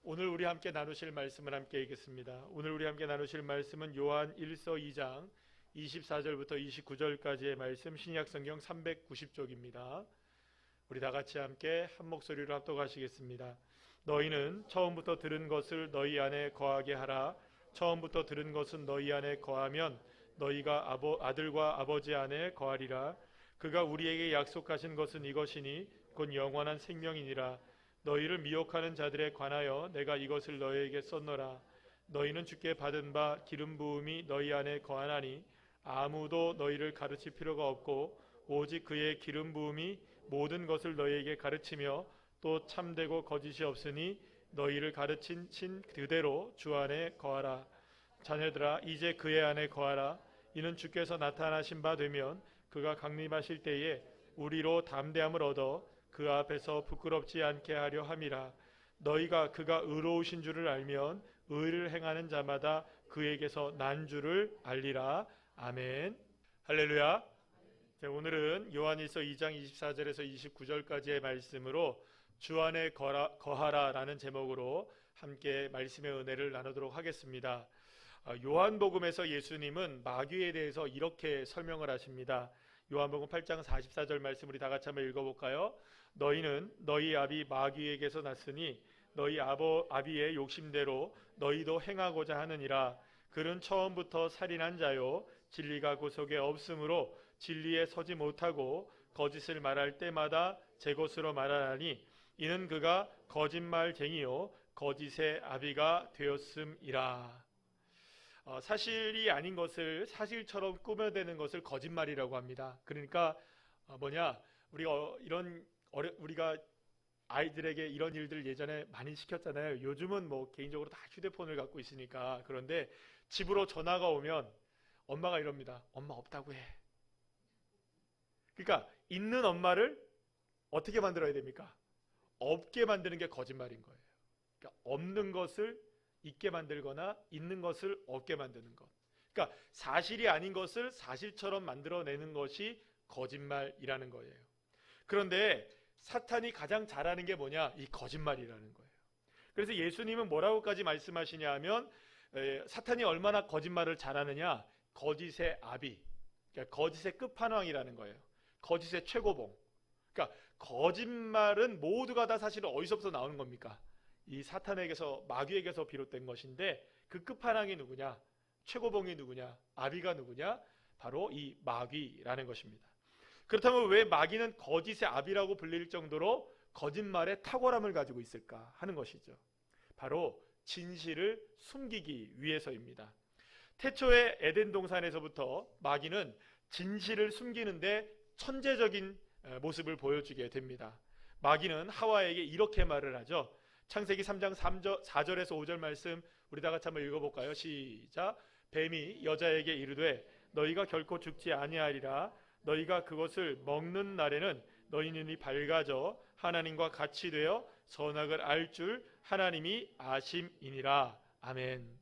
오늘 우리 함께 나누실 말씀을 함께 읽겠습니다. 오늘 우리 함께 나누실 말씀은 요한 1서 2장 24절부터 29절까지의 말씀, 신약성경 390쪽입니다. 우리 다 같이 함께 한 목소리로 합독하시겠습니다. 너희는 처음부터 들은 것을 너희 안에 거하게 하라. 처음부터 들은 것은 너희 안에 거하면 너희가 아들과 아버지 안에 거하리라. 그가 우리에게 약속하신 것은 이것이니 곧 영원한 생명이니라. 너희를 미혹하는 자들에 관하여 내가 이것을 너희에게 썼노라. 너희는 주께 받은 바 기름 부음이 너희 안에 거하나니 아무도 너희를 가르칠 필요가 없고 오직 그의 기름 부음이 모든 것을 너희에게 가르치며 또 참되고 거짓이 없으니 너희를 가르친 그대로 주 안에 거하라. 자녀들아, 이제 그의 안에 거하라. 이는 주께서 나타나신 바 되면 그가 강림하실 때에 우리로 담대함을 얻어 그 앞에서 부끄럽지 않게 하려 함이라. 너희가 그가 의로우신 줄을 알면 의를 행하는 자마다 그에게서 난 줄을 알리라. 아멘. 할렐루야. 자, 오늘은 요한일서 2장 24절에서 29절까지의 말씀으로 주 안에 거하라 라는 제목으로 함께 말씀의 은혜를 나누도록 하겠습니다. 요한복음에서 예수님은 마귀에 대해서 이렇게 설명을 하십니다. 요한복음 8장 44절 말씀 우리 다 같이 한번 읽어볼까요? 너희는 너희 아비 마귀에게서 났으니 너희 아비의 욕심대로 너희도 행하고자 하느니라. 그는 처음부터 살인한 자요 진리가 그 속에 없으므로 진리에 서지 못하고 거짓을 말할 때마다 제 것으로 말하나니 이는 그가 거짓말쟁이요 거짓의 아비가 되었음이라. 사실이 아닌 것을 사실처럼 꾸며대는 것을 거짓말이라고 합니다. 그러니까 우리가 아이들에게 이런 일들 예전에 많이 시켰잖아요. 요즘은 뭐 개인적으로 다 휴대폰을 갖고 있으니까. 그런데 집으로 전화가 오면 엄마가 이럽니다. 엄마 없다고 해. 그러니까 있는 엄마를 어떻게 만들어야 됩니까? 없게 만드는 게 거짓말인 거예요. 그러니까 없는 것을 있게 만들거나 있는 것을 없게 만드는 것. 그러니까 사실이 아닌 것을 사실처럼 만들어내는 것이 거짓말이라는 거예요. 그런데 사탄이 가장 잘하는 게 뭐냐? 이 거짓말이라는 거예요. 그래서 예수님은 뭐라고까지 말씀하시냐 하면 사탄이 얼마나 거짓말을 잘하느냐? 거짓의 아비, 그러니까 거짓의 끝판왕이라는 거예요. 거짓의 최고봉. 그러니까 거짓말은 모두가 다 사실은 어디서부터 나오는 겁니까? 이 사탄에게서, 마귀에게서 비롯된 것인데 그 끝판왕이 누구냐? 최고봉이 누구냐? 아비가 누구냐? 바로 이 마귀라는 것입니다. 그렇다면 왜 마귀는 거짓의 아비라고 불릴 정도로 거짓말의 탁월함을 가지고 있을까 하는 것이죠. 바로 진실을 숨기기 위해서입니다. 태초의 에덴 동산에서부터 마귀는 진실을 숨기는데 천재적인 모습을 보여주게 됩니다. 마귀는 하와에게 이렇게 말을 하죠. 창세기 3장 4절에서 5절 말씀 우리 다 같이 한번 읽어볼까요? 시작. 뱀이 여자에게 이르되 너희가 결코 죽지 아니하리라. 너희가 그것을 먹는 날에는 너희 눈이 밝아져 하나님과 같이 되어 선악을 알 줄 하나님이 아심이니라. 아멘.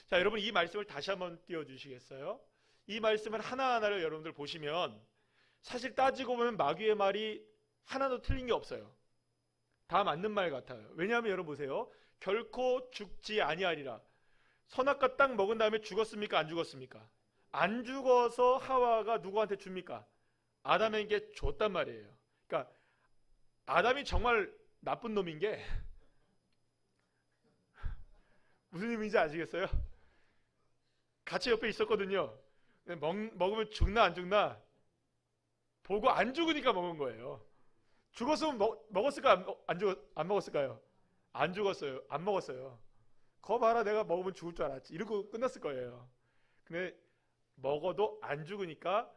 자, 여러분 이 말씀을 다시 한번 띄워주시겠어요? 이 말씀을 하나하나를 여러분들 보시면 사실 따지고 보면 마귀의 말이 하나도 틀린 게 없어요. 다 맞는 말 같아요. 왜냐하면 여러분 보세요. 결코 죽지 아니하리라. 선악과 땅 먹은 다음에 죽었습니까? 안 죽었습니까? 안 죽어서 하와가 누구한테 줍니까? 아담에게 줬단 말이에요. 그러니까 아담이 정말 나쁜 놈인 게 무슨 의미인지 아시겠어요? 같이 옆에 있었거든요. 먹으면 죽나 안 죽나 보고 안 죽으니까 먹은 거예요. 죽었으면 먹었을까? 안 먹었을까요? 안 죽었어요. 안 먹었어요. 거 봐라, 내가 먹으면 죽을 줄 알았지. 이러고 끝났을 거예요. 근데 먹어도 안 죽으니까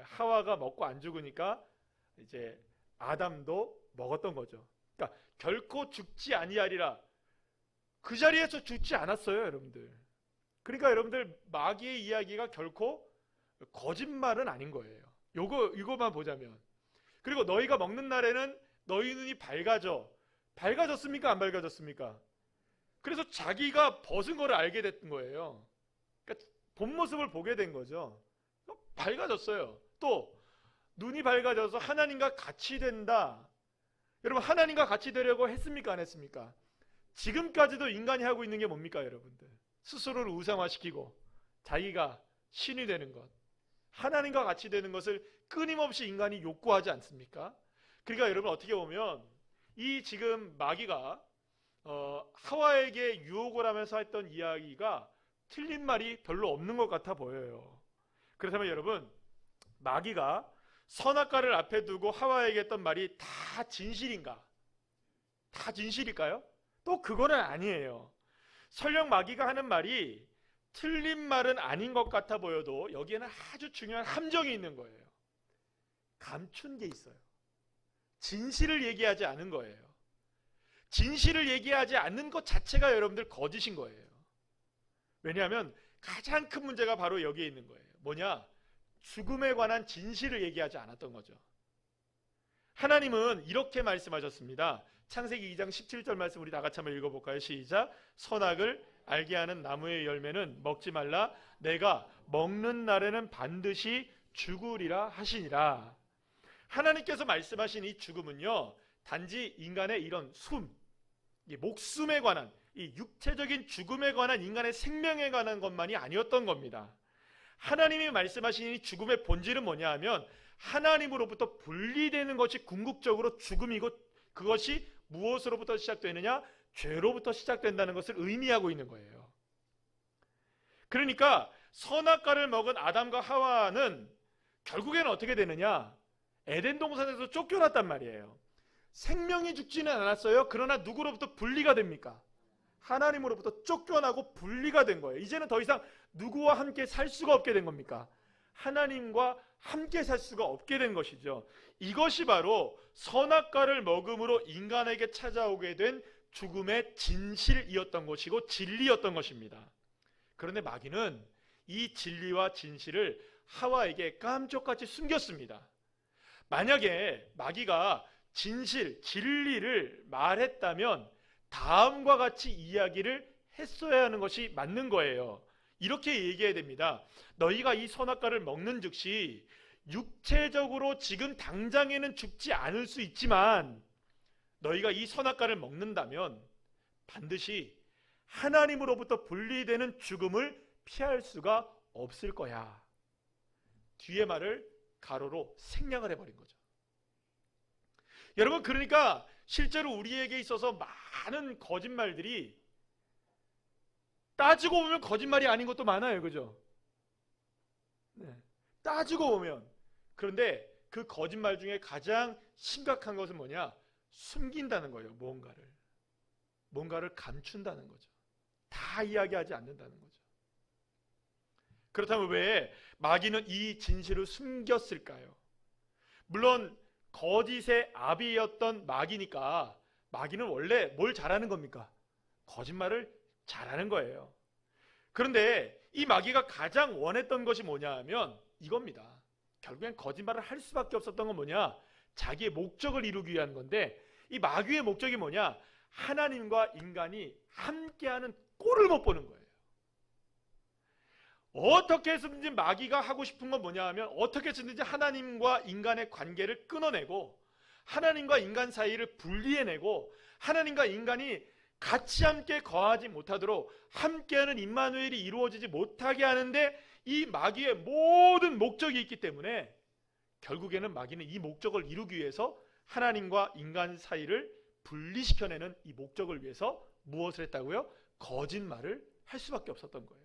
하와가 먹고 안 죽으니까 이제 아담도 먹었던 거죠. 그러니까 결코 죽지 아니하리라. 그 자리에서 죽지 않았어요, 여러분들. 그러니까 여러분들 마귀의 이야기가 결코 거짓말은 아닌 거예요. 이거만 보자면. 그리고 너희가 먹는 날에는 너희 눈이 밝아졌습니까? 안 밝아졌습니까? 그래서 자기가 벗은 거를 알게 됐던 거예요. 그러니까 본 모습을 보게 된 거죠. 밝아졌어요. 또 눈이 밝아져서 하나님과 같이 된다. 여러분, 하나님과 같이 되려고 했습니까? 안 했습니까? 지금까지도 인간이 하고 있는 게 뭡니까? 여러분들, 스스로를 우상화시키고 자기가 신이 되는 것, 하나님과 같이 되는 것을 끊임없이 인간이 욕구하지 않습니까? 그러니까 여러분, 어떻게 보면 이 지금 마귀가 하와에게 유혹을 하면서 했던 이야기가 틀린 말이 별로 없는 것 같아 보여요. 그렇다면 여러분, 마귀가 선악과를 앞에 두고 하와에게 했던 말이 다 진실인가? 다 진실일까요? 또 그거는 아니에요. 설령 마귀가 하는 말이 틀린 말은 아닌 것 같아 보여도 여기에는 아주 중요한 함정이 있는 거예요. 감춘 게 있어요. 진실을 얘기하지 않은 거예요. 진실을 얘기하지 않는 것 자체가 여러분들 거짓인 거예요. 왜냐하면 가장 큰 문제가 바로 여기에 있는 거예요. 뭐냐? 죽음에 관한 진실을 얘기하지 않았던 거죠. 하나님은 이렇게 말씀하셨습니다. 창세기 2장 17절 말씀 우리 다 같이 한번 읽어볼까요? 시작. 선악을 알게 하는 나무의 열매는 먹지 말라. 내가 먹는 날에는 반드시 죽으리라 하시니라. 하나님께서 말씀하신 이 죽음은요, 단지 인간의 이런 목숨에 관한, 이 육체적인 죽음에 관한, 인간의 생명에 관한 것만이 아니었던 겁니다. 하나님이 말씀하신 이 죽음의 본질은 뭐냐 하면 하나님으로부터 분리되는 것이 궁극적으로 죽음이고, 그것이 무엇으로부터 시작되느냐? 죄로부터 시작된다는 것을 의미하고 있는 거예요. 그러니까 선악과를 먹은 아담과 하와는 결국에는 어떻게 되느냐? 에덴 동산에서 쫓겨났단 말이에요. 생명이 죽지는 않았어요. 그러나 누구로부터 분리가 됩니까? 하나님으로부터 쫓겨나고 분리가 된 거예요. 이제는 더 이상 누구와 함께 살 수가 없게 된 겁니까? 하나님과 함께 살 수가 없게 된 것이죠. 이것이 바로 선악과를 먹음으로 인간에게 찾아오게 된 죽음의 진실이었던 것이고 진리였던 것입니다. 그런데 마귀는 이 진리와 진실을 하와에게 깜짝같이 숨겼습니다. 만약에 마귀가 진리를 말했다면 다음과 같이 이야기를 했어야 하는 것이 맞는 거예요. 이렇게 얘기해야 됩니다. 너희가 이 선악과를 먹는 즉시 육체적으로 지금 당장에는 죽지 않을 수 있지만 너희가 이 선악과를 먹는다면 반드시 하나님으로부터 분리되는 죽음을 피할 수가 없을 거야. 뒤에 말을 가로로 생략을 해버린 거죠. 여러분, 그러니까 실제로 우리에게 있어서 많은 거짓말들이 따지고 보면 거짓말이 아닌 것도 많아요. 그죠? 네. 따지고 보면. 그런데 그 거짓말 중에 가장 심각한 것은 뭐냐? 숨긴다는 거예요. 뭔가를 감춘다는 거죠. 다 이야기하지 않는다는 거죠. 그렇다면 왜 마귀는 이 진실을 숨겼을까요? 물론 거짓의 아비였던 마귀니까 마귀는 원래 뭘 잘하는 겁니까? 거짓말을 잘하는 거예요. 그런데 이 마귀가 가장 원했던 것이 뭐냐 하면 이겁니다. 결국엔 거짓말을 할 수밖에 없었던 건 뭐냐? 자기의 목적을 이루기 위한 건데, 이 마귀의 목적이 뭐냐? 하나님과 인간이 함께하는 꼴을 못 보는 거예요. 어떻게 해서든지 마귀가 하고 싶은 건 뭐냐 하면 어떻게 해서든지 하나님과 인간의 관계를 끊어내고 하나님과 인간 사이를 분리해내고 하나님과 인간이 같이 함께 거하지 못하도록 함께하는 임마누엘이 이루어지지 못하게 하는데, 이 마귀의 모든 목적이 있기 때문에 결국에는 마귀는 이 목적을 이루기 위해서 하나님과 인간 사이를 분리시켜내는 이 목적을 위해서 무엇을 했다고요? 거짓말을 할 수밖에 없었던 거예요.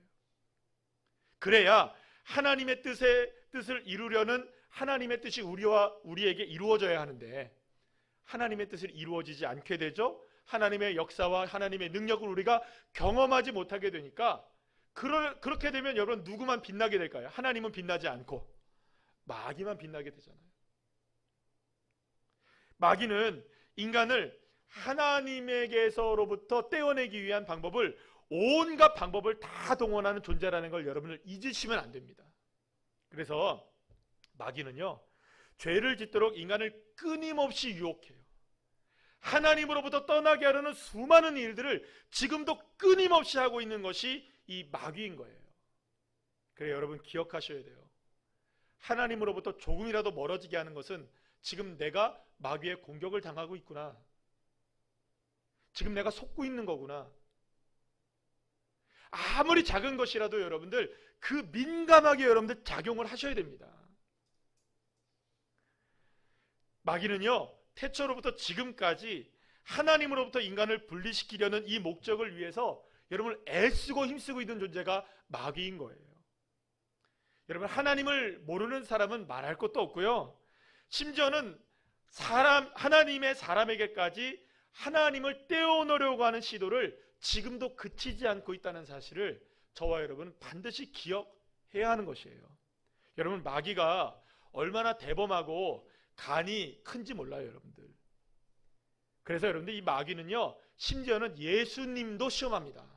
그래야 하나님의 뜻을 이루려는 하나님의 뜻이 우리에게 이루어져야 하는데 하나님의 뜻을 이루어지지 않게 되죠. 하나님의 역사와 하나님의 능력을 우리가 경험하지 못하게 되니까 그렇게 되면 여러분 누구만 빛나게 될까요? 하나님은 빛나지 않고 마귀만 빛나게 되잖아요. 마귀는 인간을 하나님에게서로부터 떼어내기 위한 방법을, 온갖 방법을 다 동원하는 존재라는 걸 여러분을 잊으시면 안 됩니다. 그래서 마귀는요, 죄를 짓도록 인간을 끊임없이 유혹해요. 하나님으로부터 떠나게 하려는 수많은 일들을 지금도 끊임없이 하고 있는 것이 이 마귀인 거예요. 그래서 여러분 기억하셔야 돼요. 하나님으로부터 조금이라도 멀어지게 하는 것은 지금 내가 마귀의 공격을 당하고 있구나. 지금 내가 속고 있는 거구나. 아무리 작은 것이라도 여러분들 그 민감하게 여러분들 작용을 하셔야 됩니다. 마귀는요, 태초로부터 지금까지 하나님으로부터 인간을 분리시키려는 이 목적을 위해서 여러분을 애쓰고 힘쓰고 있는 존재가 마귀인 거예요. 여러분, 하나님을 모르는 사람은 말할 것도 없고요, 심지어는 하나님의 사람에게까지 하나님을 떼어놓으려고 하는 시도를 지금도 그치지 않고 있다는 사실을 저와 여러분 반드시 기억해야 하는 것이에요. 여러분, 마귀가 얼마나 대범하고 간이 큰지 몰라요, 여러분들. 그래서 여러분들 이 마귀는요, 심지어는 예수님도 시험합니다.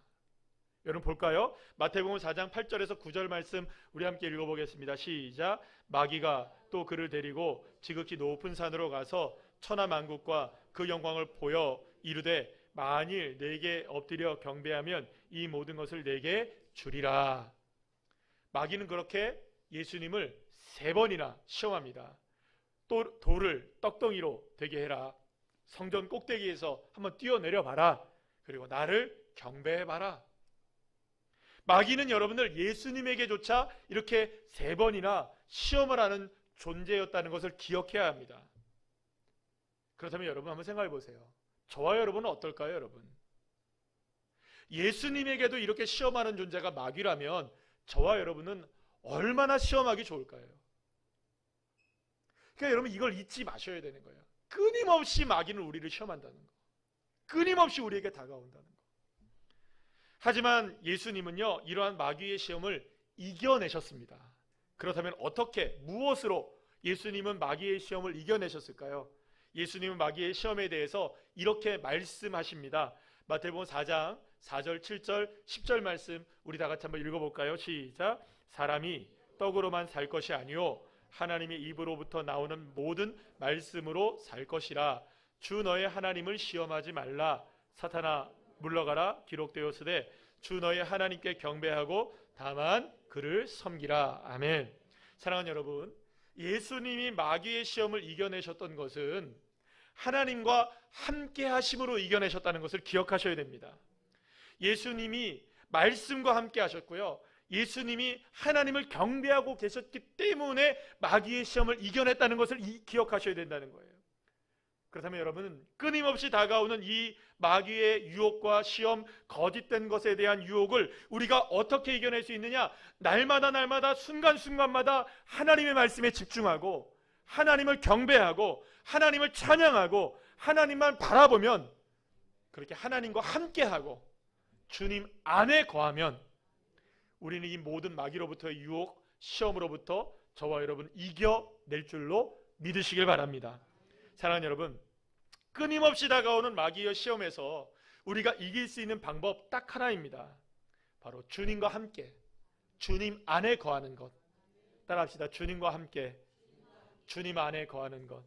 여러분 볼까요? 마태복음 4장 8절에서 9절 말씀 우리 함께 읽어보겠습니다. 시작. 마귀가 또 그를 데리고 지극히 높은 산으로 가서 천하만국과 그 영광을 보여 이르되 만일 내게 엎드려 경배하면 이 모든 것을 내게 주리라. 마귀는 그렇게 예수님을 3번이나 시험합니다. 또 돌을 떡덩이로 되게 해라. 성전 꼭대기에서 한번 뛰어내려 봐라. 그리고 나를 경배해 봐라. 마귀는 여러분들 예수님에게조차 이렇게 3번이나 시험을 하는 존재였다는 것을 기억해야 합니다. 그렇다면 여러분 한번 생각해 보세요. 저와 여러분은 어떨까요, 여러분? 예수님에게도 이렇게 시험하는 존재가 마귀라면 저와 여러분은 얼마나 시험하기 좋을까요? 그러니까 여러분 이걸 잊지 마셔야 되는 거예요. 끊임없이 마귀는 우리를 시험한다는 거. 끊임없이 우리에게 다가온다는 거. 하지만 예수님은요, 이러한 마귀의 시험을 이겨내셨습니다. 그렇다면 어떻게, 무엇으로 예수님은 마귀의 시험을 이겨내셨을까요? 예수님은 마귀의 시험에 대해서 이렇게 말씀하십니다. 마태복음 4장 4절, 7절, 10절 말씀 우리 다 같이 한번 읽어볼까요? 시작. 사람이 떡으로만 살 것이 아니요 하나님의 입으로부터 나오는 모든 말씀으로 살 것이라. 주 너의 하나님을 시험하지 말라. 사탄아 물러가라. 기록되었으되 주 너의 하나님께 경배하고 다만 그를 섬기라. 아멘. 사랑하는 여러분, 예수님이 마귀의 시험을 이겨내셨던 것은 하나님과 함께 하심으로 이겨내셨다는 것을 기억하셔야 됩니다. 예수님이 말씀과 함께 하셨고요, 예수님이 하나님을 경배하고 계셨기 때문에 마귀의 시험을 이겨냈다는 것을 기억하셔야 된다는 거예요. 그렇다면 여러분은 끊임없이 다가오는 이 마귀의 유혹과 시험, 거짓된 것에 대한 유혹을 우리가 어떻게 이겨낼 수 있느냐? 날마다 순간순간마다 하나님의 말씀에 집중하고 하나님을 경배하고 하나님을 찬양하고 하나님만 바라보면, 그렇게 하나님과 함께하고 주님 안에 거하면 우리는 이 모든 마귀로부터의 유혹, 시험으로부터 저와 여러분 이겨낼 줄로 믿으시길 바랍니다. 사랑하는 여러분, 끊임없이 다가오는 마귀의 시험에서 우리가 이길 수 있는 방법 딱 하나입니다. 바로 주님과 함께, 주님 안에 거하는 것. 따라합시다. 주님과 함께, 주님 안에 거하는 것.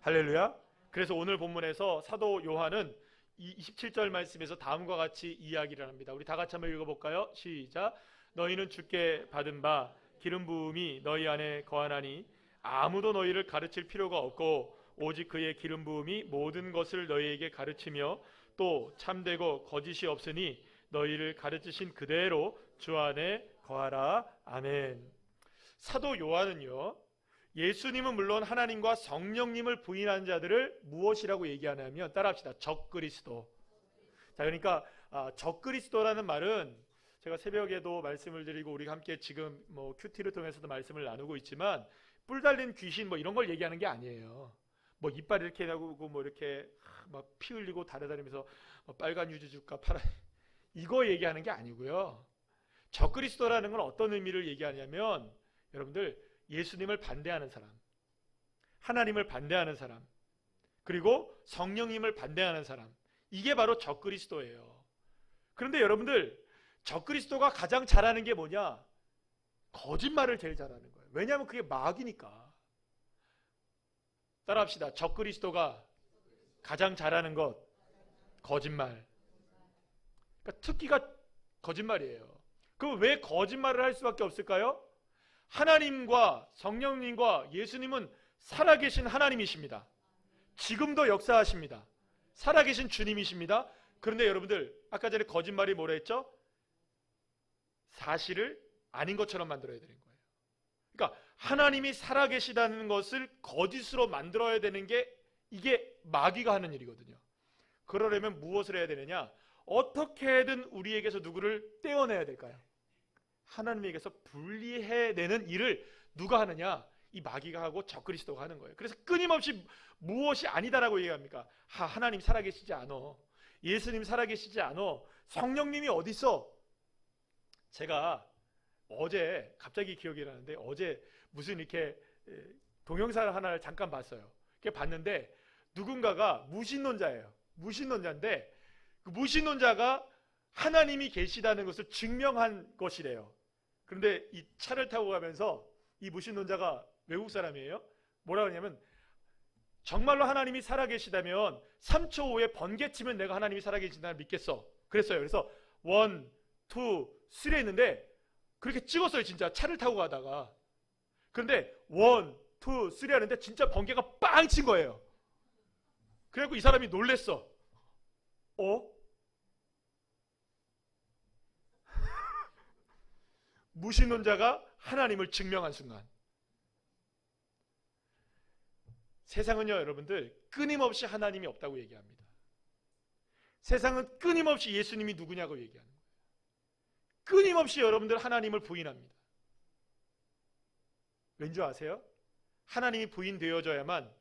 할렐루야. 그래서 오늘 본문에서 사도 요한은 이 27절 말씀에서 다음과 같이 이야기를 합니다. 우리 다 같이 한번 읽어볼까요? 시작. 너희는 주께 받은 바 기름 부음이 너희 안에 거하나니 아무도 너희를 가르칠 필요가 없고 오직 그의 기름 부음이 모든 것을 너희에게 가르치며 또 참되고 거짓이 없으니 너희를 가르치신 그대로 주 안에 거하라. 아멘. 사도 요한은요, 예수님은 물론 하나님과 성령님을 부인한 자들을 무엇이라고 얘기하냐면, 따라합시다. 적그리스도. 자, 그러니까 적그리스도라는 말은 제가 새벽에도 말씀을 드리고 우리가 함께 지금 큐티를 통해서도 말씀을 나누고 있지만, 뿔 달린 귀신 이런 걸 얘기하는 게 아니에요. 이빨 이렇게 나고 이렇게 막 피 흘리고 달아다니면서 빨간 유지 줄까 파란, 이거 얘기하는 게 아니고요. 적그리스도라는 건 어떤 의미를 얘기하냐면, 여러분들 예수님을 반대하는 사람, 하나님을 반대하는 사람, 그리고 성령님을 반대하는 사람, 이게 바로 적그리스도예요. 그런데 여러분들, 적그리스도가 가장 잘하는 게 뭐냐? 거짓말을 제일 잘하는 거예요. 왜냐하면 그게 마귀니까. 따라합시다. 적그리스도가 가장 잘하는 것, 거짓말. 그러니까 특기가 거짓말이에요. 그럼 왜 거짓말을 할 수밖에 없을까요? 하나님과 성령님과 예수님은 살아계신 하나님이십니다. 지금도 역사하십니다. 살아계신 주님이십니다. 그런데 여러분들 아까 전에 거짓말이 뭐라 했죠? 사실을 아닌 것처럼 만들어야 되는 거예요. 그러니까 하나님이 살아계시다는 것을 거짓으로 만들어야 되는 게 이게 마귀가 하는 일이거든요. 그러려면 무엇을 해야 되느냐? 어떻게든 우리에게서 누구를 떼어내야 될까요? 하나님에게서 분리해내는 일을 누가 하느냐? 이 마귀가 하고 적그리스도가 하는 거예요. 그래서 끊임없이 무엇이 아니다라고 얘기합니까? 하나님 살아계시지 않아. 예수님 살아계시지 않아. 성령님이 어디 있어? 제가 어제 갑자기 기억이 나는데 어제 무슨 이렇게 동영상 하나를 잠깐 봤어요. 봤는데 누군가가 무신론자예요. 무신론자인데 그 무신론자가 하나님이 계시다는 것을 증명한 것이래요. 그런데 이 차를 타고 가면서 이 무신론자가 외국 사람이에요. 뭐라고 하냐면 정말로 하나님이 살아계시다면 3초 후에 번개치면 내가 하나님이 살아계신다는 믿겠어. 그랬어요. 그래서 1, 2, 3 했는데 그렇게 찍었어요. 진짜 차를 타고 가다가. 그런데 1, 2, 3 하는데 진짜 번개가 빵 친 거예요. 그래갖고 이 사람이 놀랬어. 무신론자가 하나님을 증명한 순간. 세상은요 여러분들 끊임없이 하나님이 없다고 얘기합니다. 세상은 끊임없이 예수님이 누구냐고 얘기하는 거예요. 끊임없이 여러분들 하나님을 부인합니다. 왠지 아세요? 하나님이 부인되어져야만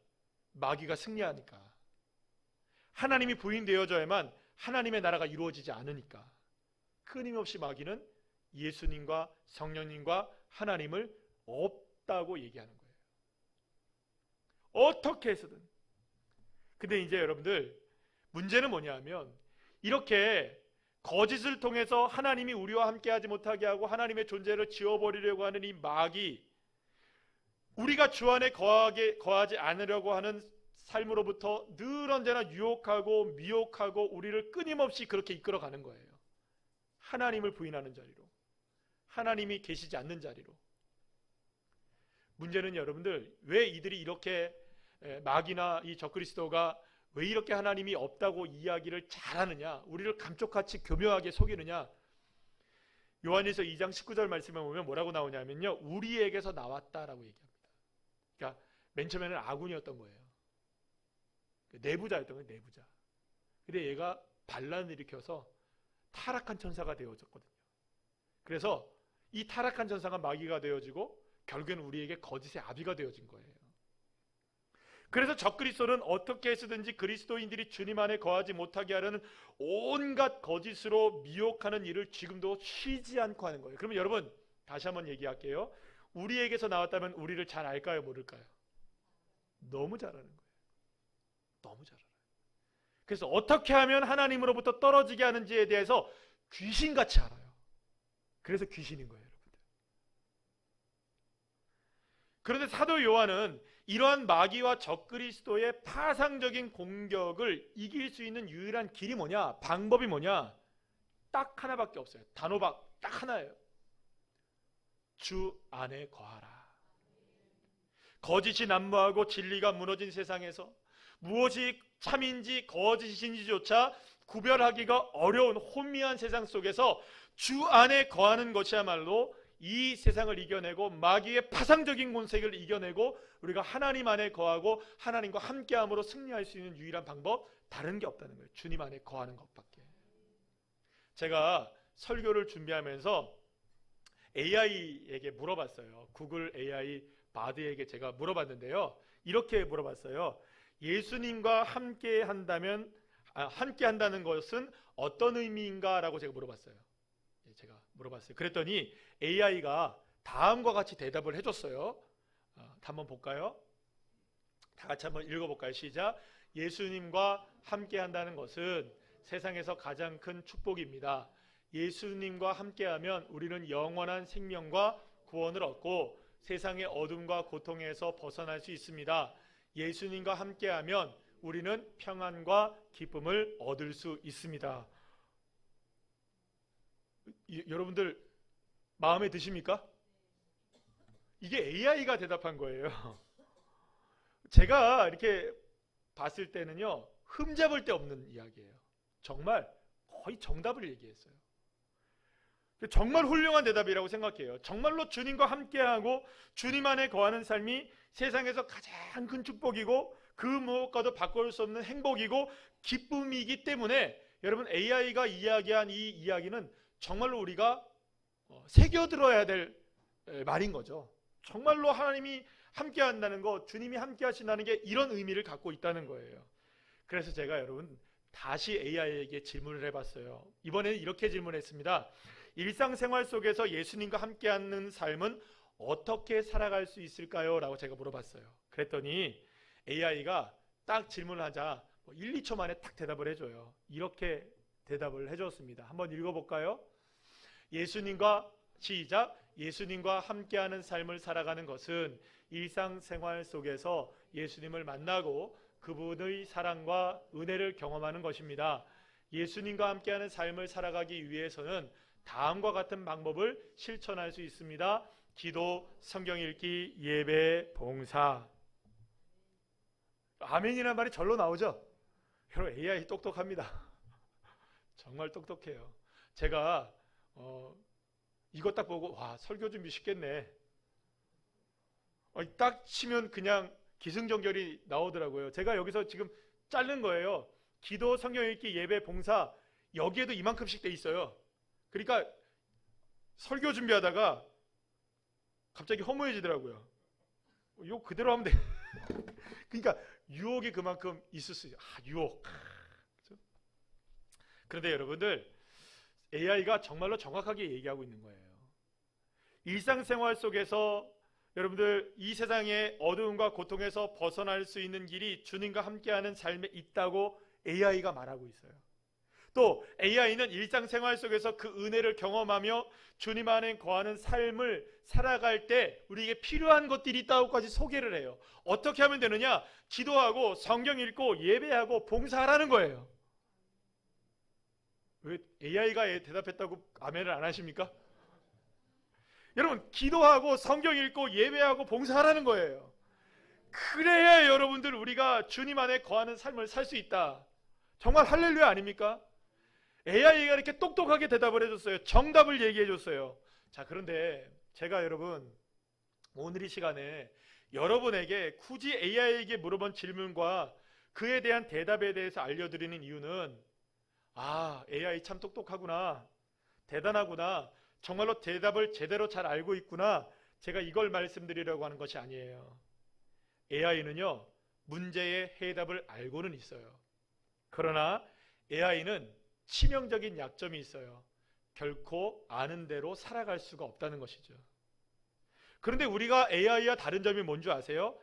마귀가 승리하니까. 하나님이 부인되어져야만 하나님의 나라가 이루어지지 않으니까. 끊임없이 마귀는 예수님과 성령님과 하나님을 없다고 얘기하는 거예요. 어떻게 해서든. 근데 이제 여러분들 문제는 뭐냐 하면 이렇게 거짓을 통해서 하나님이 우리와 함께하지 못하게 하고 하나님의 존재를 지워버리려고 하는 이 마귀, 우리가 주 안에 거하지 않으려고 하는 삶으로부터 늘 언제나 유혹하고 미혹하고 우리를 끊임없이 그렇게 이끌어가는 거예요. 하나님을 부인하는 자리로, 하나님이 계시지 않는 자리로. 문제는 여러분들 왜 이들이 이렇게 마귀나 이 적그리스도가 왜 이렇게 하나님이 없다고 이야기를 잘하느냐, 우리를 감쪽같이 교묘하게 속이느냐. 요한일서 2장 19절 말씀에 보면 뭐라고 나오냐면요, 우리에게서 나왔다라고 얘기합니다. 그러니까 맨 처음에는 아군이었던 거예요. 내부자였던 거예요. 내부자. 근데 얘가 반란을 일으켜서 타락한 천사가 되어졌거든요. 그래서 이 타락한 천사가 마귀가 되어지고 결국에는 우리에게 거짓의 아비가 되어진 거예요. 그래서 적그리스도는 어떻게 해서든지 그리스도인들이 주님 안에 거하지 못하게 하려는 온갖 거짓으로 미혹하는 일을 지금도 쉬지 않고 하는 거예요. 그러면 여러분 다시 한번 얘기할게요. 우리에게서 나왔다면 우리를 잘 알까요? 모를까요? 너무 잘 아는 거예요. 너무 잘 알아요. 그래서 어떻게 하면 하나님으로부터 떨어지게 하는지에 대해서 귀신같이 알아요. 그래서 귀신인 거예요, 여러분들. 그런데 사도 요한은 이러한 마귀와 적그리스도의 파상적인 공격을 이길 수 있는 유일한 길이 뭐냐? 방법이 뭐냐? 딱 하나밖에 없어요. 단호박 딱 하나예요. 주 안에 거하라. 거짓이 난무하고 진리가 무너진 세상에서 무엇이 참인지 거짓인지조차 구별하기가 어려운 혼미한 세상 속에서 주 안에 거하는 것이야말로 이 세상을 이겨내고 마귀의 파상적인 권세를 이겨내고 우리가 하나님 안에 거하고 하나님과 함께함으로 승리할 수 있는 유일한 방법, 다른 게 없다는 거예요. 주님 안에 거하는 것밖에. 제가 설교를 준비하면서 AI에게 물어봤어요. 구글 AI 바드에게 제가 물어봤는데요, 이렇게 물어봤어요. 예수님과 함께 한다는 것은 어떤 의미인가? 라고 제가 물어봤어요. 그랬더니 AI가 다음과 같이 대답을 해줬어요. 한번 볼까요? 다 같이 한번 읽어볼까요? 시작. 예수님과 함께 한다는 것은 세상에서 가장 큰 축복입니다. 예수님과 함께하면 우리는 영원한 생명과 구원을 얻고 세상의 어둠과 고통에서 벗어날 수 있습니다. 예수님과 함께하면 우리는 평안과 기쁨을 얻을 수 있습니다. 여러분들 마음에 드십니까? 이게 AI가 대답한 거예요. 제가 이렇게 봤을 때는요, 흠잡을 데 없는 이야기예요. 정말 거의 정답을 얘기했어요. 정말 훌륭한 대답이라고 생각해요. 정말로 주님과 함께하고 주님 안에 거하는 삶이 세상에서 가장 큰 축복이고 그 무엇과도 바꿀 수 없는 행복이고 기쁨이기 때문에 여러분, AI가 이야기한 이 이야기는 정말로 우리가 새겨들어야 될 말인 거죠. 정말로 하나님이 함께한다는 거, 주님이 함께하신다는 게 이런 의미를 갖고 있다는 거예요. 그래서 제가 여러분 다시 AI에게 질문을 해봤어요. 이번에는 이렇게 질문했습니다. 일상생활 속에서 예수님과 함께하는 삶은 어떻게 살아갈 수 있을까요? 라고 제가 물어봤어요. 그랬더니 AI가 딱 질문을 하자 1, 2초 만에 딱 대답을 해줘요. 이렇게 대답을 해줬습니다. 한번 읽어볼까요? 시작. 예수님과 함께하는 삶을 살아가는 것은 일상생활 속에서 예수님을 만나고 그분의 사랑과 은혜를 경험하는 것입니다. 예수님과 함께하는 삶을 살아가기 위해서는 다음과 같은 방법을 실천할 수 있습니다. 기도, 성경 읽기, 예배, 봉사. 아멘이라는 말이 절로 나오죠? 여러분, AI 똑똑합니다. 정말 똑똑해요. 제가 이거 딱 보고 와, 설교 준비 쉽겠네. 딱 치면 그냥 기승전결이 나오더라고요. 제가 여기서 지금 자른 거예요. 기도, 성경 읽기, 예배, 봉사, 여기에도 이만큼씩 돼 있어요. 그러니까 설교 준비하다가 갑자기 허무해지더라고요. 이거 그대로 하면 돼. 그러니까 유혹이 그만큼 있을 수 있어요. 유혹. 그렇죠? 그런데 여러분들, AI가 정말로 정확하게 얘기하고 있는 거예요. 일상생활 속에서 여러분들 이 세상의 어두움과 고통에서 벗어날 수 있는 길이 주님과 함께하는 삶에 있다고 AI가 말하고 있어요. 또 AI는 일상생활 속에서 그 은혜를 경험하며 주님 안에 거하는 삶을 살아갈 때 우리에게 필요한 것들이 있다고까지 소개를 해요. 어떻게 하면 되느냐? 기도하고 성경 읽고 예배하고 봉사하라는 거예요. 왜 AI가 대답했다고 아멘을 안 하십니까? 여러분, 기도하고 성경 읽고 예배하고 봉사하라는 거예요. 그래야 여러분들 우리가 주님 안에 거하는 삶을 살 수 있다. 정말 할렐루야 아닙니까? AI가 이렇게 똑똑하게 대답을 해줬어요. 정답을 얘기해 줬어요. 자, 그런데 제가 여러분 오늘 이 시간에 여러분에게 굳이 AI에게 물어본 질문과 그에 대한 대답에 대해서 알려드리는 이유는 AI 참 똑똑하구나, 대단하구나, 정말로 대답을 제대로 잘 알고 있구나, 제가 이걸 말씀드리려고 하는 것이 아니에요. AI는요, 문제의 해답을 알고는 있어요. 그러나 AI는 치명적인 약점이 있어요. 결코 아는 대로 살아갈 수가 없다는 것이죠. 그런데 우리가 AI와 다른 점이 뭔지 아세요?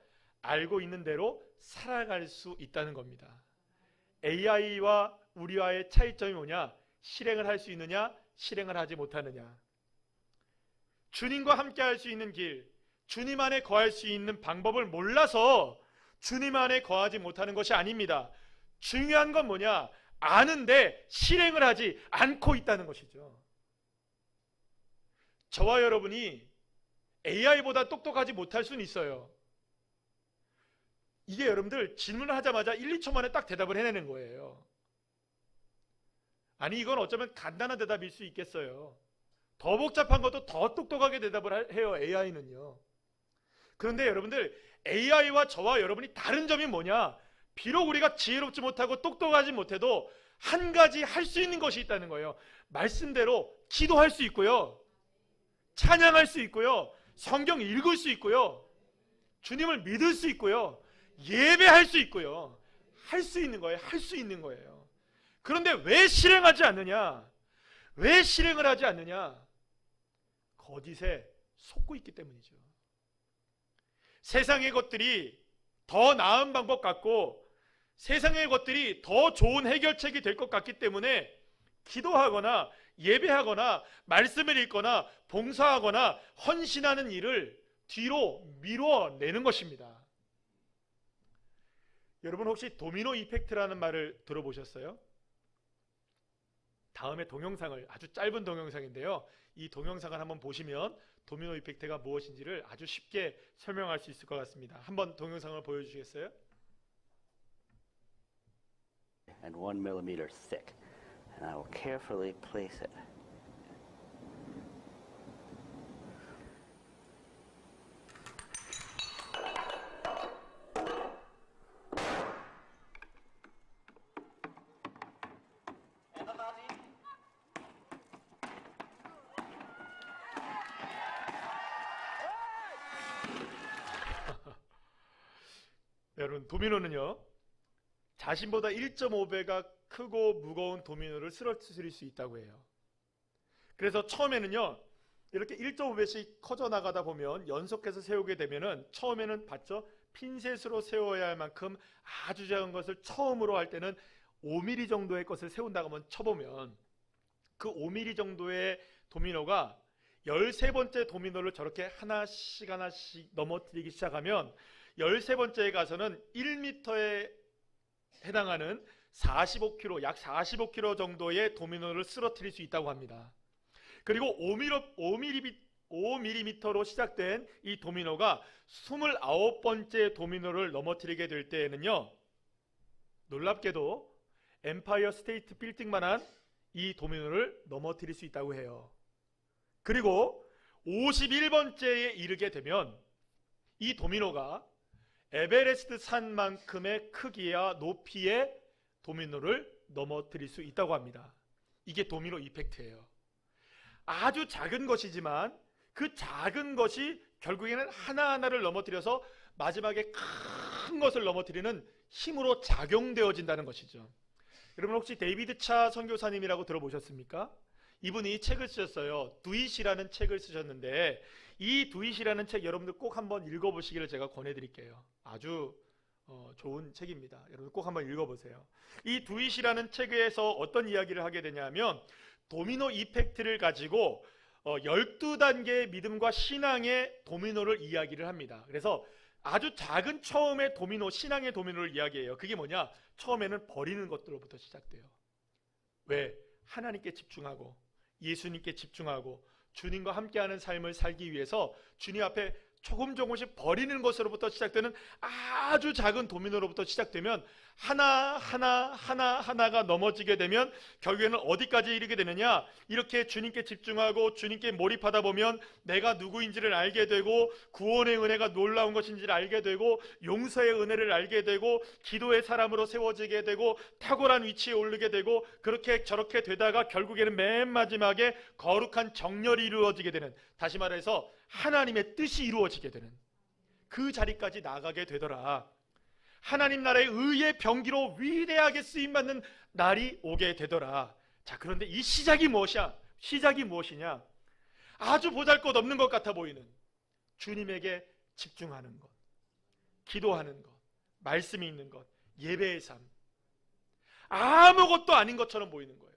알고 있는 대로 살아갈 수 있다는 겁니다. AI와 우리와의 차이점이 뭐냐? 실행을 할 수 있느냐? 실행을 하지 못하느냐? 주님과 함께 할 수 있는 길, 주님 안에 거할 수 있는 방법을 몰라서 주님 안에 거하지 못하는 것이 아닙니다. 중요한 건 뭐냐? 아는데 실행을 하지 않고 있다는 것이죠. 저와 여러분이 AI보다 똑똑하지 못할 수는 있어요. 이게 여러분들 질문을 하자마자 1, 2초 만에 딱 대답을 해내는 거예요. 아니, 이건 어쩌면 간단한 대답일 수 있겠어요. 더 복잡한 것도 더 똑똑하게 대답을 해요, AI는요. 그런데 여러분들, AI와 저와 여러분이 다른 점이 뭐냐? 비록 우리가 지혜롭지 못하고 똑똑하지 못해도 한 가지 할 수 있는 것이 있다는 거예요. 말씀대로 기도할 수 있고요, 찬양할 수 있고요, 성경 읽을 수 있고요, 주님을 믿을 수 있고요, 예배할 수 있고요. 할 수 있는 거예요. 할 수 있는 거예요. 그런데 왜 실행하지 않느냐? 왜 실행을 하지 않느냐? 거짓에 속고 있기 때문이죠. 세상의 것들이 더 나은 방법 같고 세상의 것들이 더 좋은 해결책이 될 것 같기 때문에 기도하거나 예배하거나 말씀을 읽거나 봉사하거나 헌신하는 일을 뒤로 미뤄내는 것입니다. 여러분, 혹시 도미노 이펙트라는 말을 들어보셨어요? 다음에 동영상을, 아주 짧은 동영상인데요, 이 동영상을 한번 보시면 도미노 이펙트가 무엇인지를 아주 쉽게 설명할 수 있을 것 같습니다. 한번 동영상을 보여주시겠어요? And 1 millimeter thick, and I will carefully place it. 여러분, 도미노는요, 자신보다 1.5배가 크고 무거운 도미노를 쓰러뜨릴 수 있다고 해요. 그래서 처음에는요, 이렇게 1.5배씩 커져 나가다 보면 연속해서 세우게 되면은 처음에는 봤죠? 핀셋으로 세워야 할 만큼 아주 작은 것을 처음으로 할 때는 5mm 정도의 것을 세운다고 한번 쳐보면 그 5mm 정도의 도미노가 13번째 도미노를 저렇게 하나씩 넘어뜨리기 시작하면 13번째에 가서는 1m에 해당하는 45kg, 약 45kg 정도의 도미노를 쓰러뜨릴 수 있다고 합니다. 그리고 5mm로 시작된 이 도미노가 29번째 도미노를 넘어뜨리게 될 때에는요, 놀랍게도 엠파이어 스테이트 빌딩만한 이 도미노를 넘어뜨릴 수 있다고 해요. 그리고 51번째에 이르게 되면 이 도미노가 에베레스트 산만큼의 크기와 높이의 도미노를 넘어뜨릴 수 있다고 합니다. 이게 도미노 이펙트예요. 아주 작은 것이지만 그 작은 것이 결국에는 하나하나를 넘어뜨려서 마지막에 큰 것을 넘어뜨리는 힘으로 작용되어진다는 것이죠. 여러분, 혹시 데이비드 차 선교사님이라고 들어보셨습니까? 이분이 책을 쓰셨어요. 두잇이라는 책을 쓰셨는데 이 두잇이라는 책 여러분들 꼭 한번 읽어보시기를 제가 권해드릴게요. 아주 좋은 책입니다. 여러분 꼭 한번 읽어보세요. 이 두잇이라는 책에서 어떤 이야기를 하게 되냐면 도미노 이펙트를 가지고 12단계의 믿음과 신앙의 도미노를 이야기를 합니다. 그래서 아주 작은 처음의 도미노, 신앙의 도미노를 이야기해요. 그게 뭐냐? 처음에는 버리는 것들로부터 시작돼요. 왜? 하나님께 집중하고 예수님께 집중하고 주님과 함께하는 삶을 살기 위해서 주님 앞에 조금씩 버리는 것으로부터 시작되는 아주 작은 도미노로부터 시작되면 하나가 넘어지게 되면 결국에는 어디까지 이르게 되느냐? 이렇게 주님께 집중하고 주님께 몰입하다 보면 내가 누구인지를 알게 되고 구원의 은혜가 놀라운 것인지를 알게 되고 용서의 은혜를 알게 되고 기도의 사람으로 세워지게 되고 탁월한 위치에 오르게 되고 그렇게 저렇게 되다가 결국에는 맨 마지막에 거룩한 정렬이 이루어지게 되는, 다시 말해서 하나님의 뜻이 이루어지게 되는 그 자리까지 나가게 되더라. 하나님 나라의 의의 병기로 위대하게 쓰임받는 날이 오게 되더라. 자, 그런데 이 시작이 무엇이야? 시작이 무엇이냐? 아주 보잘것없는 것 같아 보이는 주님에게 집중하는 것, 기도하는 것, 말씀이 있는 것, 예배의 삶, 아무것도 아닌 것처럼 보이는 거예요.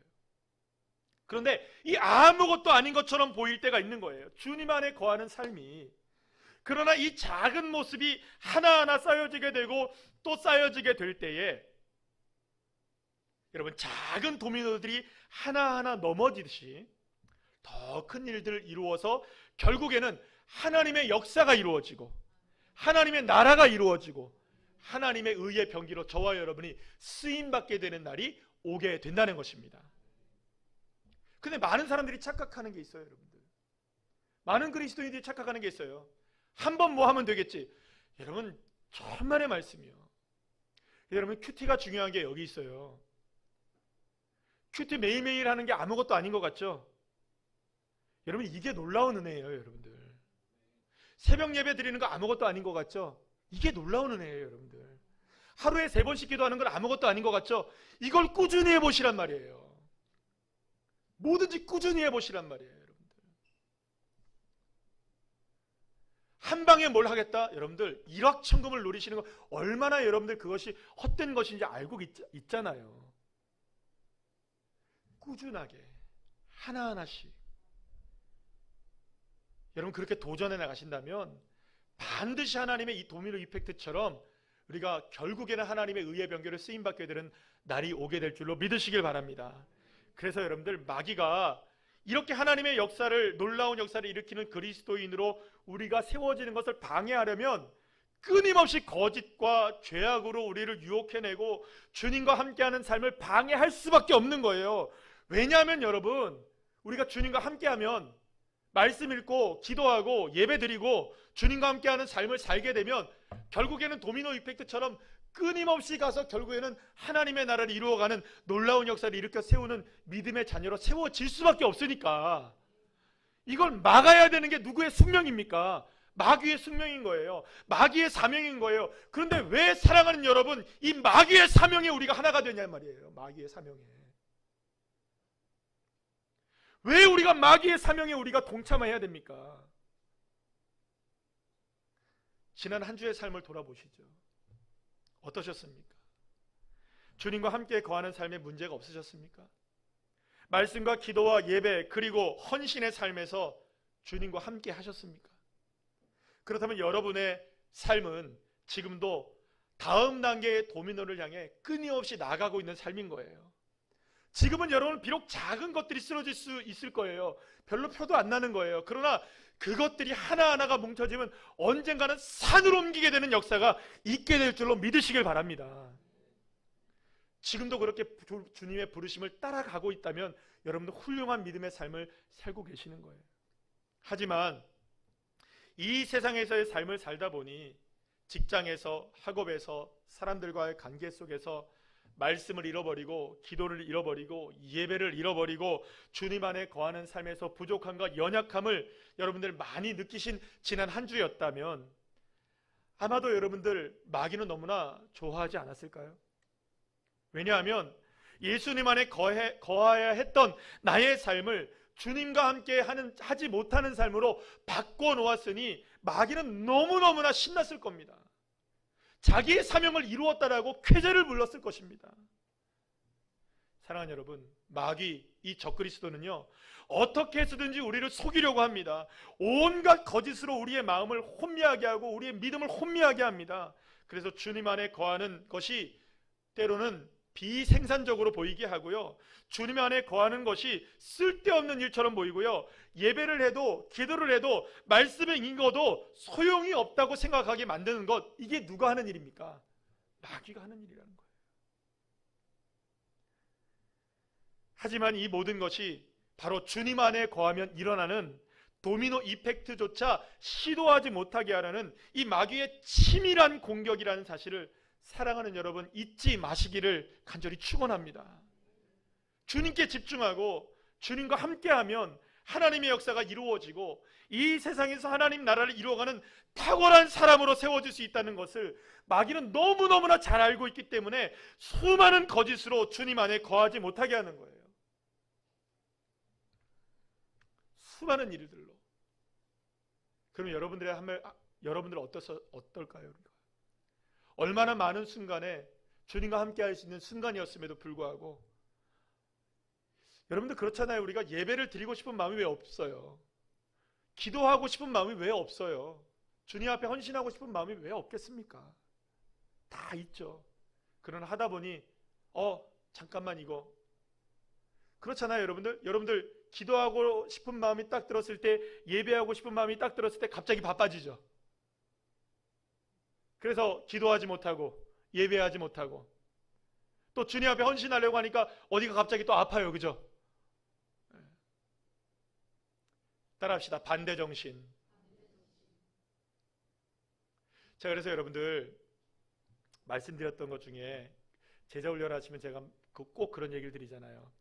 그런데 이 아무것도 아닌 것처럼 보일 때가 있는 거예요. 주님 안에 거하는 삶이. 그러나 이 작은 모습이 하나하나 쌓여지게 되고 또 쌓여지게 될 때에 여러분, 작은 도미노들이 하나하나 넘어지듯이 더 큰 일들을 이루어서 결국에는 하나님의 역사가 이루어지고 하나님의 나라가 이루어지고 하나님의 의의 병기로 저와 여러분이 쓰임받게 되는 날이 오게 된다는 것입니다. 근데 많은 사람들이 착각하는 게 있어요, 여러분들. 많은 그리스도인들이 착각하는 게 있어요. 한번 뭐 하면 되겠지. 여러분, 천만의 말씀이요. 여러분, 큐티가 중요한 게 여기 있어요. 큐티 매일매일 하는 게 아무것도 아닌 것 같죠? 여러분, 이게 놀라운 은혜예요, 여러분들. 새벽 예배 드리는 거 아무것도 아닌 것 같죠? 이게 놀라운 은혜예요, 여러분들. 하루에 3번씩 기도하는 건 아무것도 아닌 것 같죠? 이걸 꾸준히 해보시란 말이에요. 뭐든지 꾸준히 해보시란 말이에요, 여러분들. 한 방에 뭘 하겠다? 여러분들, 일확천금을 노리시는 거 얼마나 여러분들 그것이 헛된 것인지 알고 있잖아요. 꾸준하게 하나하나씩 여러분 그렇게 도전해 나가신다면 반드시 하나님의 이 도미노 이펙트처럼 우리가 결국에는 하나님의 의의 병기를 쓰임받게 되는 날이 오게 될 줄로 믿으시길 바랍니다. 그래서 여러분들, 마귀가 이렇게 하나님의 역사를, 놀라운 역사를 일으키는 그리스도인으로 우리가 세워지는 것을 방해하려면 끊임없이 거짓과 죄악으로 우리를 유혹해내고 주님과 함께하는 삶을 방해할 수밖에 없는 거예요. 왜냐하면 여러분, 우리가 주님과 함께하면 말씀 읽고 기도하고 예배드리고 주님과 함께하는 삶을 살게 되면 결국에는 도미노 이펙트처럼 끊임없이 가서 결국에는 하나님의 나라를 이루어가는 놀라운 역사를 일으켜 세우는 믿음의 자녀로 세워질 수밖에 없으니까 이걸 막아야 되는 게 누구의 숙명입니까? 마귀의 숙명인 거예요. 마귀의 사명인 거예요. 그런데 왜 사랑하는 여러분, 이 마귀의 사명에 우리가 하나가 되냐 말이에요. 마귀의 사명에. 왜 우리가 마귀의 사명에 우리가 동참해야 됩니까? 지난 한 주의 삶을 돌아보시죠. 어떠셨습니까? 주님과 함께 거하는 삶에 문제가 없으셨습니까? 말씀과 기도와 예배 그리고 헌신의 삶에서 주님과 함께 하셨습니까? 그렇다면 여러분의 삶은 지금도 다음 단계의 도미노를 향해 끊임없이 나가고 있는 삶인 거예요. 지금은 여러분 비록 작은 것들이 쓰러질 수 있을 거예요. 별로 표도 안 나는 거예요. 그러나 그것들이 하나하나가 뭉쳐지면 언젠가는 산으로 옮기게 되는 역사가 있게 될 줄로 믿으시길 바랍니다. 지금도 그렇게 주님의 부르심을 따라가고 있다면 여러분도 훌륭한 믿음의 삶을 살고 계시는 거예요. 하지만 이 세상에서의 삶을 살다 보니 직장에서, 학업에서, 사람들과의 관계 속에서 말씀을 잃어버리고 기도를 잃어버리고 예배를 잃어버리고 주님 안에 거하는 삶에서 부족함과 연약함을 여러분들 많이 느끼신 지난 한 주였다면 아마도 여러분들 마귀는 너무나 좋아하지 않았을까요? 왜냐하면 예수님 안에 거하여야 했던 나의 삶을 주님과 함께 하지 못하는 삶으로 바꿔놓았으니 마귀는 너무너무나 신났을 겁니다. 자기의 사명을 이루었다라고 쾌재를 불렀을 것입니다. 사랑하는 여러분, 마귀, 이 적그리스도는요 어떻게 해서든지 우리를 속이려고 합니다. 온갖 거짓으로 우리의 마음을 혼미하게 하고 우리의 믿음을 혼미하게 합니다. 그래서 주님 안에 거하는 것이 때로는 비생산적으로 보이게 하고요, 주님 안에 거하는 것이 쓸데없는 일처럼 보이고요, 예배를 해도 기도를 해도 말씀을 읽어도 소용이 없다고 생각하게 만드는 것, 이게 누가 하는 일입니까? 마귀가 하는 일이라는 거예요. 하지만 이 모든 것이 바로 주님 안에 거하면 일어나는 도미노 이펙트조차 시도하지 못하게 하라는 이 마귀의 치밀한 공격이라는 사실을 사랑하는 여러분 잊지 마시기를 간절히 축원합니다. 주님께 집중하고 주님과 함께하면 하나님의 역사가 이루어지고 이 세상에서 하나님 나라를 이루어가는 탁월한 사람으로 세워질 수 있다는 것을 마귀는 너무너무나 잘 알고 있기 때문에 수많은 거짓으로 주님 안에 거하지 못하게 하는 거예요. 수많은 일들로. 그럼 여러분들 어떨까요? 얼마나 많은 순간에 주님과 함께 할 수 있는 순간이었음에도 불구하고 여러분들 그렇잖아요. 우리가 예배를 드리고 싶은 마음이 왜 없어요? 기도하고 싶은 마음이 왜 없어요? 주님 앞에 헌신하고 싶은 마음이 왜 없겠습니까? 다 있죠. 그러나 하다 보니 잠깐만 이거 그렇잖아요. 여러분들 기도하고 싶은 마음이 딱 들었을 때, 예배하고 싶은 마음이 딱 들었을 때 갑자기 바빠지죠. 그래서 기도하지 못하고 예배하지 못하고 또 주님 앞에 헌신하려고 하니까 어디가 갑자기 또 아파요. 그죠? 따라합시다. 반대정신. 자, 그래서 여러분들 말씀드렸던 것 중에 제자훈련 하시면 제가 꼭 그런 얘기를 드리잖아요.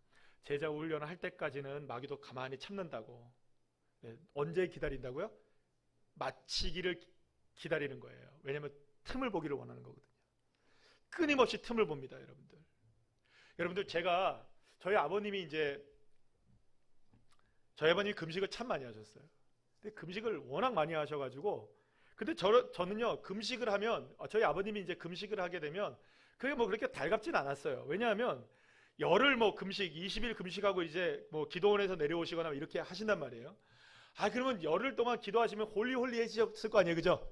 제자훈련을 할 때까지는 마귀도 가만히 참는다고. 언제 기다린다고요? 마치기를 기다리는 거예요. 왜냐하면 틈을 보기를 원하는 거거든요. 끊임없이 틈을 봅니다. 여러분들 저희 아버님이 금식을 참 많이 하셨어요. 근데 금식을 워낙 많이 하셔가지고, 근데 저는요 금식을 하면, 저희 아버님이 이제 금식을 하게 되면 그게 뭐 그렇게 달갑진 않았어요. 왜냐하면 열흘 금식 20일 금식하고 이제 기도원에서 내려오시거나 이렇게 하신단 말이에요. 그러면 열흘 동안 기도하시면 홀리해지셨을 거 아니에요, 그죠?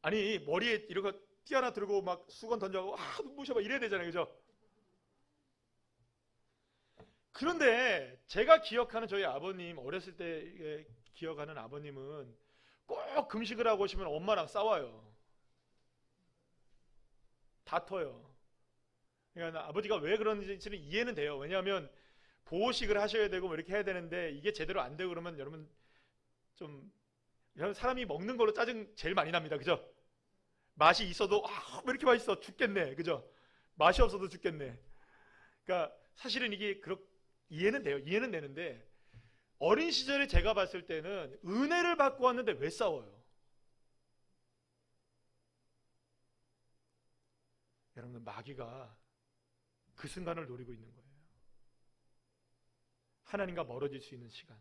아니 머리에 이렇게 띠 하나 들고 막 수건 던져가고 눈부셔 막 이래야 되잖아요, 그죠? 그런데 제가 기억하는 저희 아버님, 어렸을 때 기억하는 아버님은 꼭 금식을 하고 오시면 엄마랑 싸워요. 다퉈요. 그러니까 아버지가 왜 그런지는 이해는 돼요. 왜냐하면 보호식을 하셔야 되고 뭐 이렇게 해야 되는데 이게 제대로 안 되고 그러면 여러분 사람이 먹는 걸로 짜증 제일 많이 납니다. 그죠? 맛이 있어도 왜 이렇게 맛있어? 죽겠네. 그죠? 맛이 없어도 죽겠네. 그러니까 사실은 이게 이해는 돼요. 이해는 되는데 어린 시절에 제가 봤을 때는 은혜를 받고 왔는데 왜 싸워요? 여러분들 마귀가 그 순간을 노리고 있는 거예요. 하나님과 멀어질 수 있는 시간.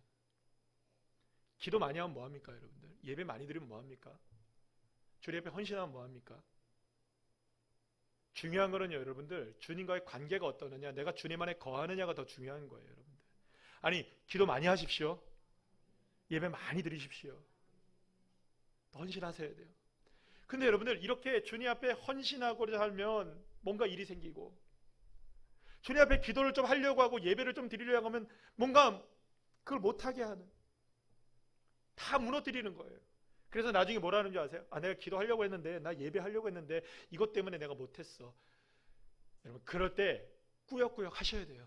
기도 많이 하면 뭐합니까 여러분들? 예배 많이 드리면 뭐합니까? 주님 앞에 헌신하면 뭐합니까? 중요한 거는요 여러분들, 주님과의 관계가 어떠느냐, 내가 주님 안에 거하느냐가 더 중요한 거예요 여러분들. 아니 기도 많이 하십시오. 예배 많이 드리십시오. 헌신하셔야 돼요. 근데 여러분들 이렇게 주님 앞에 헌신하고자 하면 뭔가 일이 생기고, 주님 앞에 기도를 좀 하려고 하고 예배를 좀 드리려고 하면 뭔가 그걸 못하게 하는, 다 무너뜨리는 거예요. 그래서 나중에 뭐라는 줄 아세요? 내가 기도하려고 했는데, 나 예배하려고 했는데 이것 때문에 내가 못했어. 여러분 그럴 때 꾸역꾸역 하셔야 돼요.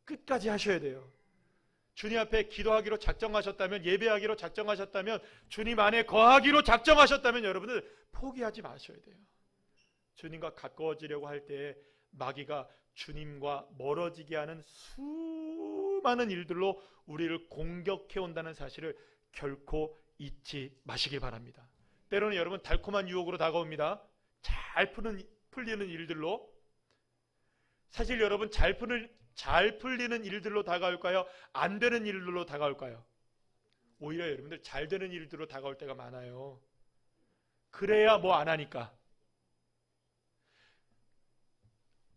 끝까지 하셔야 돼요. 주님 앞에 기도하기로 작정하셨다면, 예배하기로 작정하셨다면, 주님 안에 거하기로 작정하셨다면 여러분들 포기하지 마셔야 돼요. 주님과 가까워지려고 할 때 마귀가 주님과 멀어지게 하는 수많은 일들로 우리를 공격해 온다는 사실을 결코 잊지 마시길 바랍니다. 때로는 여러분 달콤한 유혹으로 다가옵니다. 잘 풀리는 일들로. 사실 여러분 잘 풀리는 일들로 다가올까요? 안 되는 일들로 다가올까요? 오히려 여러분들 잘 되는 일들로 다가올 때가 많아요. 그래야 뭐 안 하니까.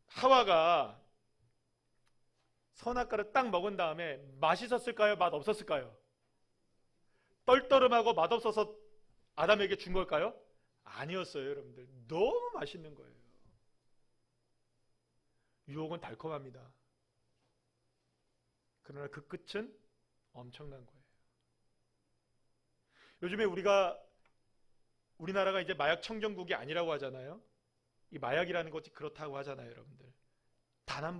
하와가 선악과를 딱 먹은 다음에 맛있었을까요? 맛없었을까요? 떨떠름하고 맛없어서 아담에게 준 걸까요? 아니었어요 여러분들. 너무 맛있는 거예요. 유혹은 달콤합니다. 그러나 그 끝은 엄청난 거예요. 요즘에 우리나라가 이제 마약 청정국이 아니라고 하잖아요. 이 마약이라는 것이 그렇다고 하잖아요 여러분들. 단 한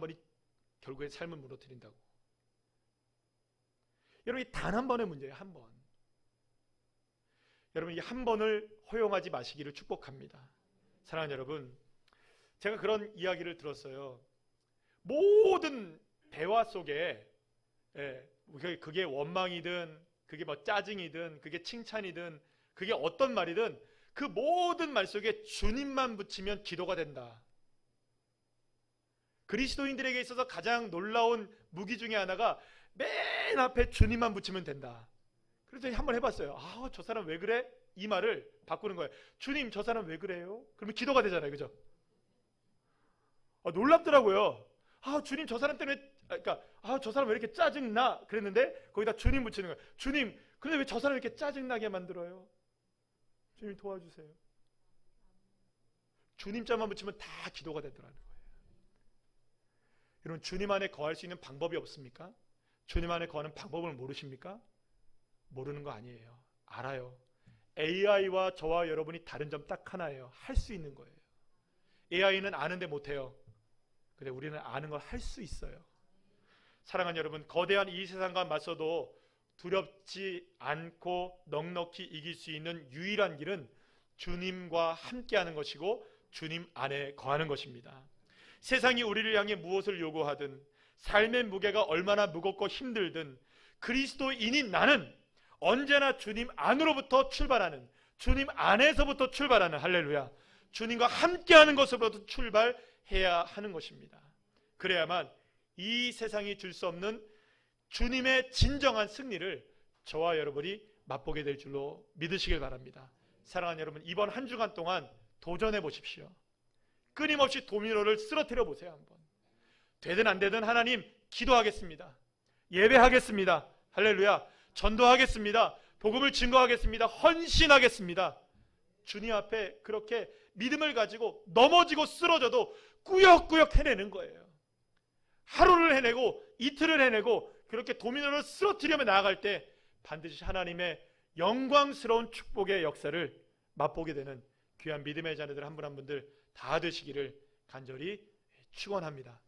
번이 결국에 삶을 무너뜨린다고. 여러분 이 단 한 번의 문제예요. 한 번. 여러분 이 한 번을 허용하지 마시기를 축복합니다. 사랑하는 여러분, 제가 그런 이야기를 들었어요. 모든 대화 속에 그게 원망이든 그게 뭐 짜증이든 그게 칭찬이든 그게 어떤 말이든 그 모든 말 속에 주님만 붙이면 기도가 된다. 그리스도인들에게 있어서 가장 놀라운 무기 중에 하나가 맨 앞에 주님만 붙이면 된다. 그래서 한번 해봤어요. 저 사람 왜 그래? 이 말을 바꾸는 거예요. 주님, 저 사람 왜 그래요? 그러면 기도가 되잖아요. 그죠? 놀랍더라고요. 주님, 저 사람 때문에, 저 사람 왜 이렇게 짜증나? 그랬는데 거기다 주님 붙이는 거예요. 주님, 근데 왜 저 사람 이렇게 짜증나게 만들어요? 주님 도와주세요. 주님 자만 붙이면 다 기도가 되더라는 거예요. 여러분 주님 안에 거할 수 있는 방법이 없습니까? 주님 안에 거하는 방법을 모르십니까? 모르는 거 아니에요. 알아요. AI와 저와 여러분이 다른 점 딱 하나예요. 할 수 있는 거예요. AI는 아는데 못해요. 근데 우리는 아는 걸 할 수 있어요. 사랑하는 여러분, 거대한 이 세상과 맞서도 두렵지 않고 넉넉히 이길 수 있는 유일한 길은 주님과 함께하는 것이고 주님 안에 거하는 것입니다. 세상이 우리를 향해 무엇을 요구하든, 삶의 무게가 얼마나 무겁고 힘들든, 그리스도인인 나는 언제나 주님 안으로부터 출발하는, 주님 안에서부터 출발하는, 할렐루야, 주님과 함께하는 것으로부터 출발해야 하는 것입니다. 그래야만 이 세상이 줄 수 없는 주님의 진정한 승리를 저와 여러분이 맛보게 될 줄로 믿으시길 바랍니다. 사랑하는 여러분, 이번 한 주간 동안 도전해 보십시오. 끊임없이 도미노를 쓰러뜨려 보세요. 한번 되든 안 되든 하나님 기도하겠습니다. 예배하겠습니다. 할렐루야. 전도하겠습니다. 복음을 증거하겠습니다. 헌신하겠습니다. 주님 앞에 그렇게 믿음을 가지고 넘어지고 쓰러져도 꾸역꾸역 해내는 거예요. 하루를 해내고 이틀을 해내고 그렇게 도미노를 쓰러뜨리며 나아갈 때 반드시 하나님의 영광스러운 축복의 역사를 맛보게 되는 귀한 믿음의 자녀들 한 분 한 분들 다 되시기를 간절히 축원합니다.